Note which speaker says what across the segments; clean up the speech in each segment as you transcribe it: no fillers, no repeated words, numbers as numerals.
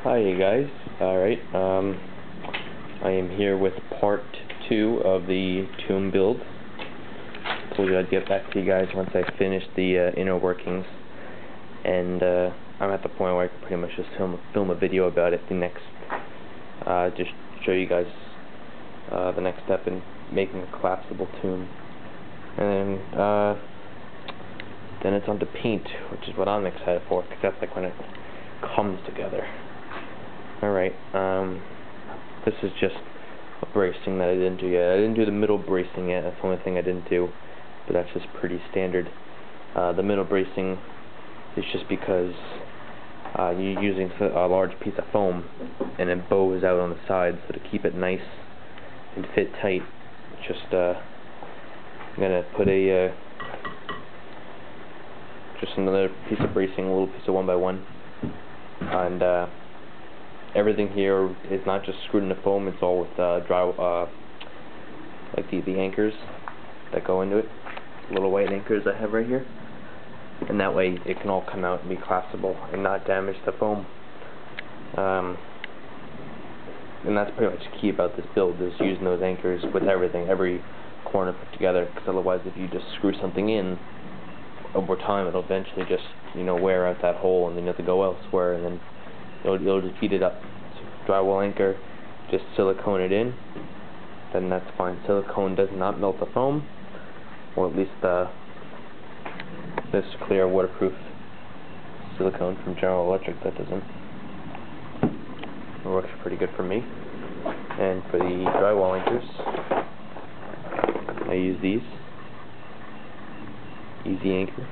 Speaker 1: Hi you guys. Alright, I am here with part 2 of the tomb build. Told you I'd get back to you guys once I finish the inner workings. And I'm at the point where I can pretty much just film a video about it. The next, just show you guys the next step in making a collapsible tomb. And then it's on to paint, which is what I'm excited for, because that's like when it comes together. Alright, this is just a bracing that I didn't do yet. I didn't do the middle bracing yet, that's the only thing I didn't do, but that's just pretty standard. The middle bracing is just because you're using a large piece of foam and it bows out on the sides, so to keep it nice and fit tight, just I'm gonna put just another piece of bracing, a little piece of 1x1, and everything here is not just screwed into foam, it's all with like the anchors that go into it, little white anchors I have right here, and that way it can all come out and be collapsible and not damage the foam. And that's pretty much key about this build, is using those anchors with everything, every corner put together, because otherwise if you just screw something in, over time it'll eventually just, wear out that hole, and then you have to go elsewhere, and then it'll just eat it up. So drywall anchor, just silicone it in, then that's fine. Silicone does not melt the foam, or at least this clear waterproof silicone from General Electric, that doesn't. It works pretty good for me. And for the drywall anchors, I use these. Easy anchor.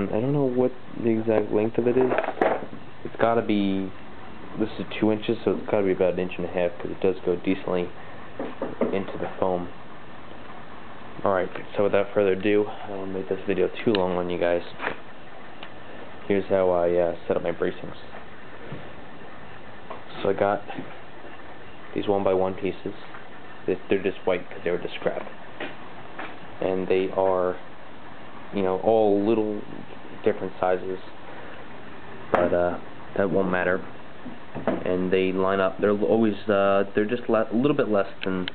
Speaker 1: I don't know what the exact length of it is. It's got to be, this is 2 inches, so it's got to be about 1.5 inches, because it does go decently into the foam. Alright, so without further ado, I don't want to make this video too long on you guys. Here's how I set up my bracings. So I got these 1x1 pieces. They're just white because they were just scrap. And they are, all little different sizes, but that won't matter. And they line up. They're always they're just a little bit less than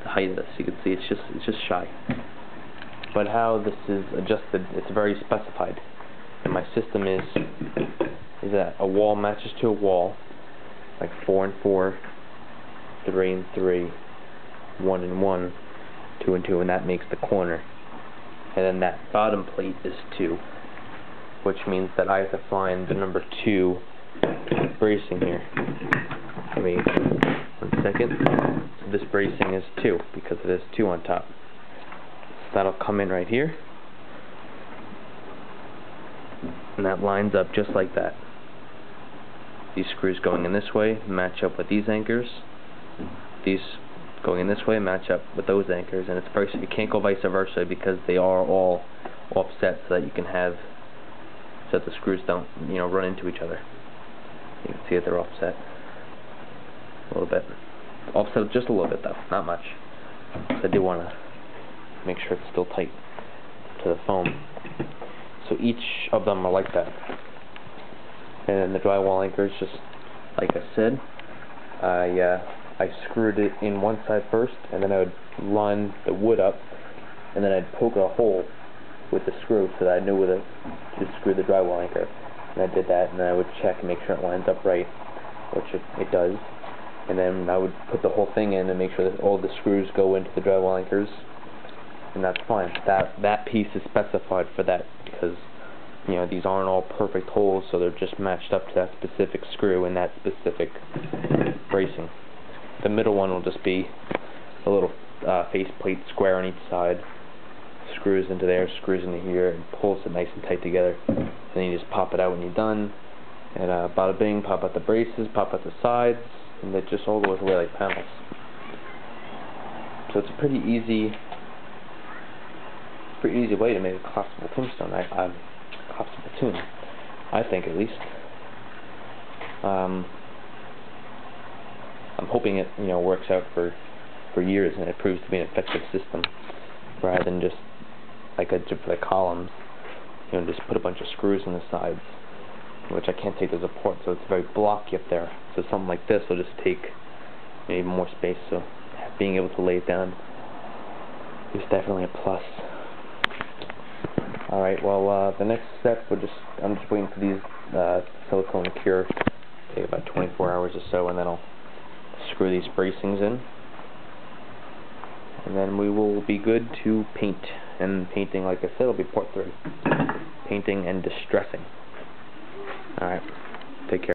Speaker 1: the height of this. You can see it's just shy. But how this is adjusted, it's very specified. And my system is that a wall matches to a wall, like 4 and 4, 3 and 3, 1 and 1, 2 and 2, and that makes the corner. And then that bottom plate is 2, which means that I have to find the number 2 bracing here. Give me 1 second. So this bracing is 2 because it has 2 on top. So that'll come in right here, and that lines up just like that. These screws going in this way match up with these anchors. These going in this way match up with those anchors, and it's very, you can't go vice versa because they are all offset, so that you can have, so that the screws don't run into each other. You can see that they're offset a little bit, offset just a little bit though, not much. So I do want to make sure it's still tight to the foam. So each of them are like that. And then the drywall anchors, just like I said, I screwed it in one side first, and then I would line the wood up, and then I'd poke a hole with the screw so that I knew where to screw the drywall anchor. And I did that, and then I would check and make sure it lines up right, which it does. And then I would put the whole thing in and make sure that all the screws go into the drywall anchors, and that's fine. That piece is specified for that, because these aren't all perfect holes, so they're just matched up to that specific screw and that specific bracing. The middle one will just be a little faceplate square on each side. Screws into there, screws into here, and pulls it nice and tight together. Then you just pop it out when you're done, and bada bing, pop out the braces, pop out the sides, and it just all goes away like panels. So it's a pretty easy way to make a collapsible tombstone. Collapsible tomb, I think, at least. I'm hoping it, works out for years, and it proves to be an effective system, rather than just like for the columns. you know, just put a bunch of screws in the sides, which I can't take the support, so it's very blocky up there. So something like this will just take maybe more space, so being able to lay it down is definitely a plus. Alright, well, the next step, I'm just waiting for these silicone to cure, take about 24 hours or so, and then I'll screw these bracings in, and then we will be good to paint. And painting, like I said, will be part 3. Painting and distressing. Alright, take care.